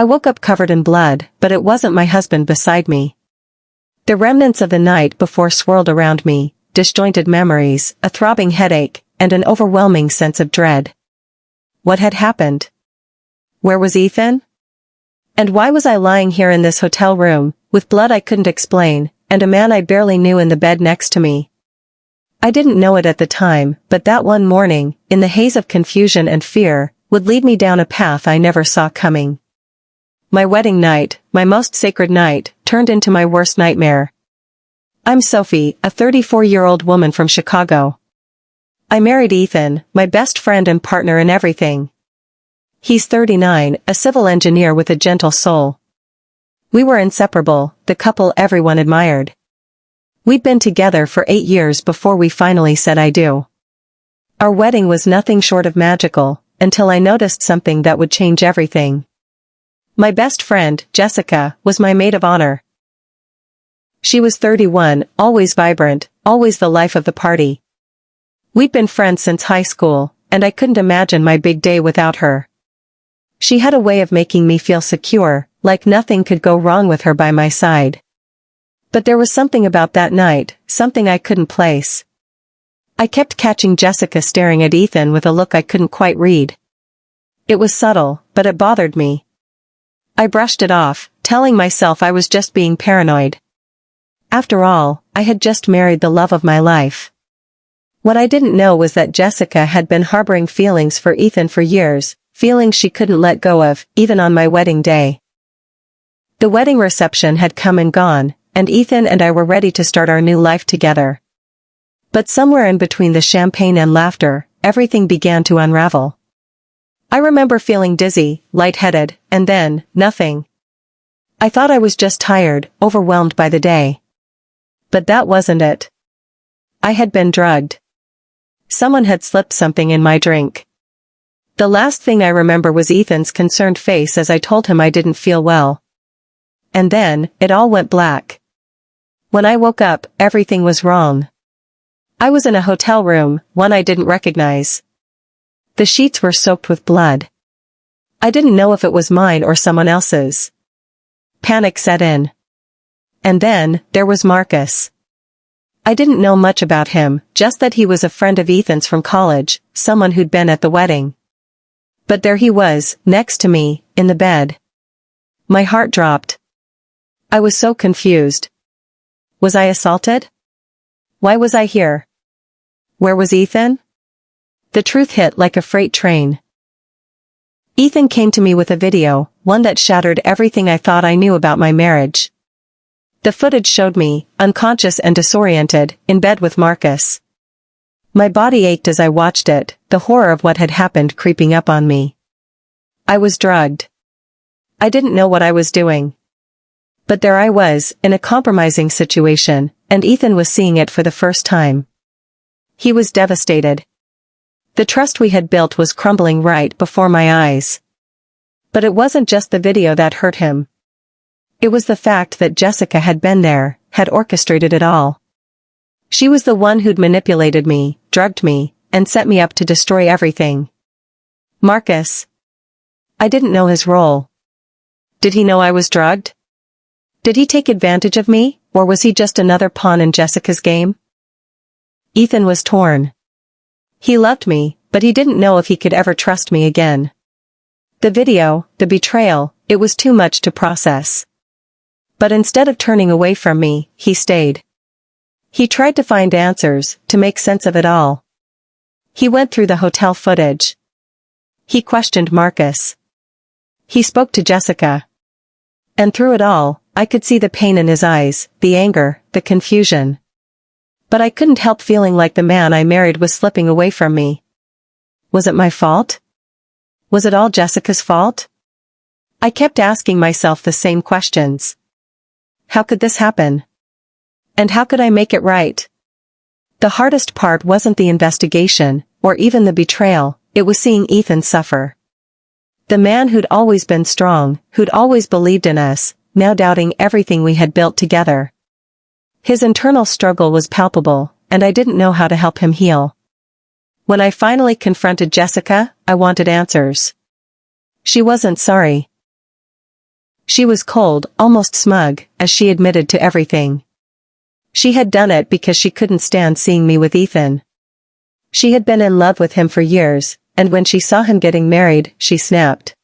I woke up covered in blood, but it wasn't my husband beside me. The remnants of the night before swirled around me, disjointed memories, a throbbing headache, and an overwhelming sense of dread. What had happened? Where was Ethan? And why was I lying here in this hotel room, with blood I couldn't explain, and a man I barely knew in the bed next to me? I didn't know it at the time, but that one morning, in the haze of confusion and fear, would lead me down a path I never saw coming. My wedding night, my most sacred night, turned into my worst nightmare. I'm Sophie, a 34-year-old woman from Chicago. I married Ethan, my best friend and partner in everything. He's 39, a civil engineer with a gentle soul. We were inseparable, the couple everyone admired. We'd been together for 8 years before we finally said I do. Our wedding was nothing short of magical, until I noticed something that would change everything. My best friend, Jessica, was my maid of honor. She was 31, always vibrant, always the life of the party. We'd been friends since high school, and I couldn't imagine my big day without her. She had a way of making me feel secure, like nothing could go wrong with her by my side. But there was something about that night, something I couldn't place. I kept catching Jessica staring at Ethan with a look I couldn't quite read. It was subtle, but it bothered me. I brushed it off, telling myself I was just being paranoid. After all, I had just married the love of my life. What I didn't know was that Jessica had been harboring feelings for Ethan for years, feelings she couldn't let go of, even on my wedding day. The wedding reception had come and gone, and Ethan and I were ready to start our new life together. But somewhere in between the champagne and laughter, everything began to unravel. I remember feeling dizzy, lightheaded, and then, nothing. I thought I was just tired, overwhelmed by the day. But that wasn't it. I had been drugged. Someone had slipped something in my drink. The last thing I remember was Ethan's concerned face as I told him I didn't feel well. And then, it all went black. When I woke up, everything was wrong. I was in a hotel room, one I didn't recognize. The sheets were soaked with blood. I didn't know if it was mine or someone else's. Panic set in. And then, there was Marcus. I didn't know much about him, just that he was a friend of Ethan's from college, someone who'd been at the wedding. But there he was, next to me, in the bed. My heart dropped. I was so confused. Was I assaulted? Why was I here? Where was Ethan? The truth hit like a freight train. Ethan came to me with a video, one that shattered everything I thought I knew about my marriage. The footage showed me, unconscious and disoriented, in bed with Marcus. My body ached as I watched it, the horror of what had happened creeping up on me. I was drugged. I didn't know what I was doing. But there I was, in a compromising situation, and Ethan was seeing it for the first time. He was devastated. The trust we had built was crumbling right before my eyes. But it wasn't just the video that hurt him. It was the fact that Jessica had been there, had orchestrated it all. She was the one who'd manipulated me, drugged me, and set me up to destroy everything. Marcus. I didn't know his role. Did he know I was drugged? Did he take advantage of me, or was he just another pawn in Jessica's game? Ethan was torn. He loved me, but he didn't know if he could ever trust me again. The video, the betrayal, it was too much to process. But instead of turning away from me, he stayed. He tried to find answers, to make sense of it all. He went through the hotel footage. He questioned Marcus. He spoke to Jessica. And through it all, I could see the pain in his eyes, the anger, the confusion. But I couldn't help feeling like the man I married was slipping away from me. Was it my fault? Was it all Jessica's fault? I kept asking myself the same questions. How could this happen? And how could I make it right? The hardest part wasn't the investigation, or even the betrayal, it was seeing Ethan suffer. The man who'd always been strong, who'd always believed in us, now doubting everything we had built together. His internal struggle was palpable, and I didn't know how to help him heal. When I finally confronted Jessica, I wanted answers. She wasn't sorry. She was cold, almost smug, as she admitted to everything. She had done it because she couldn't stand seeing me with Ethan. She had been in love with him for years, and when she saw him getting married, she snapped.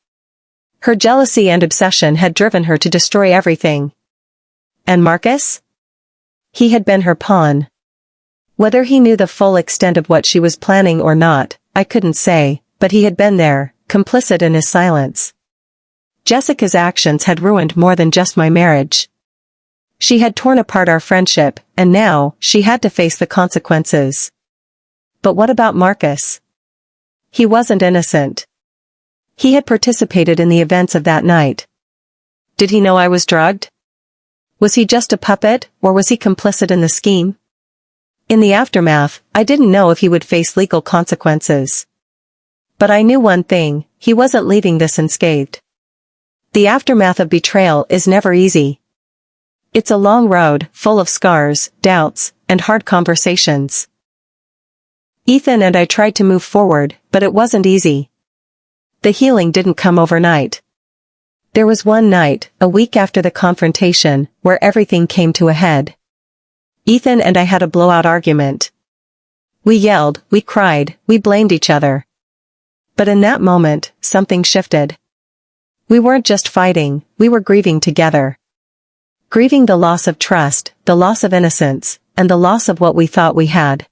Her jealousy and obsession had driven her to destroy everything. And Marcus? He had been her pawn. Whether he knew the full extent of what she was planning or not, I couldn't say, but he had been there, complicit in his silence. Jessica's actions had ruined more than just my marriage. She had torn apart our friendship, and now, she had to face the consequences. But what about Marcus? He wasn't innocent. He had participated in the events of that night. Did he know I was drugged? Was he just a puppet, or was he complicit in the scheme? In the aftermath, I didn't know if he would face legal consequences. But I knew one thing, he wasn't leaving this unscathed. The aftermath of betrayal is never easy. It's a long road, full of scars, doubts, and hard conversations. Ethan and I tried to move forward, but it wasn't easy. The healing didn't come overnight. There was one night, a week after the confrontation, where everything came to a head. Ethan and I had a blowout argument. We yelled, we cried, we blamed each other. But in that moment, something shifted. We weren't just fighting, we were grieving together. Grieving the loss of trust, the loss of innocence, and the loss of what we thought we had.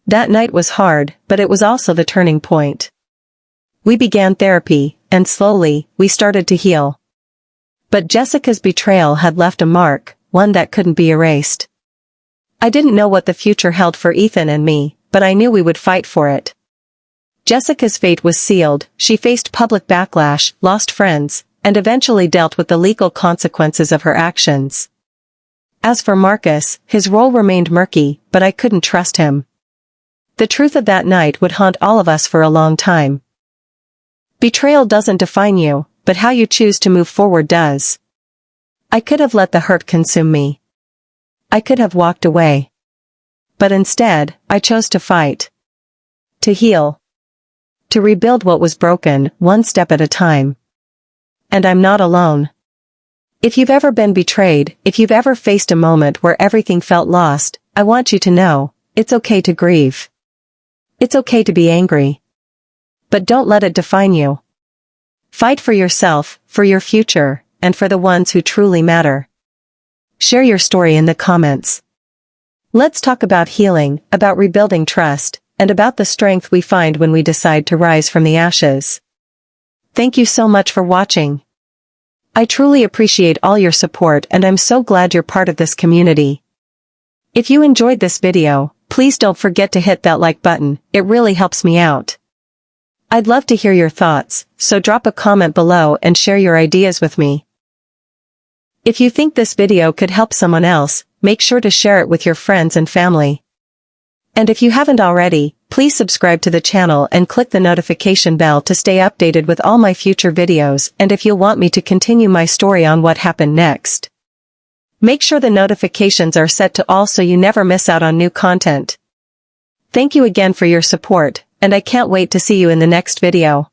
That night was hard, but it was also the turning point. We began therapy, and slowly, we started to heal. But Jessica's betrayal had left a mark, one that couldn't be erased. I didn't know what the future held for Ethan and me, but I knew we would fight for it. Jessica's fate was sealed, she faced public backlash, lost friends, and eventually dealt with the legal consequences of her actions. As for Marcus, his role remained murky, but I couldn't trust him. The truth of that night would haunt all of us for a long time. Betrayal doesn't define you, but how you choose to move forward does. I could have let the hurt consume me. I could have walked away. But instead, I chose to fight. To heal. To rebuild what was broken, one step at a time. And I'm not alone. If you've ever been betrayed, if you've ever faced a moment where everything felt lost, I want you to know, it's okay to grieve. It's okay to be angry. But don't let it define you. Fight for yourself, for your future, and for the ones who truly matter. Share your story in the comments. Let's talk about healing, about rebuilding trust, and about the strength we find when we decide to rise from the ashes. Thank you so much for watching. I truly appreciate all your support and I'm so glad you're part of this community. If you enjoyed this video, please don't forget to hit that like button, it really helps me out. I'd love to hear your thoughts, so drop a comment below and share your ideas with me. If you think this video could help someone else, make sure to share it with your friends and family. And if you haven't already, please subscribe to the channel and click the notification bell to stay updated with all my future videos and if you'll want me to continue my story on what happened next. Make sure the notifications are set to all so you never miss out on new content. Thank you again for your support, and I can't wait to see you in the next video.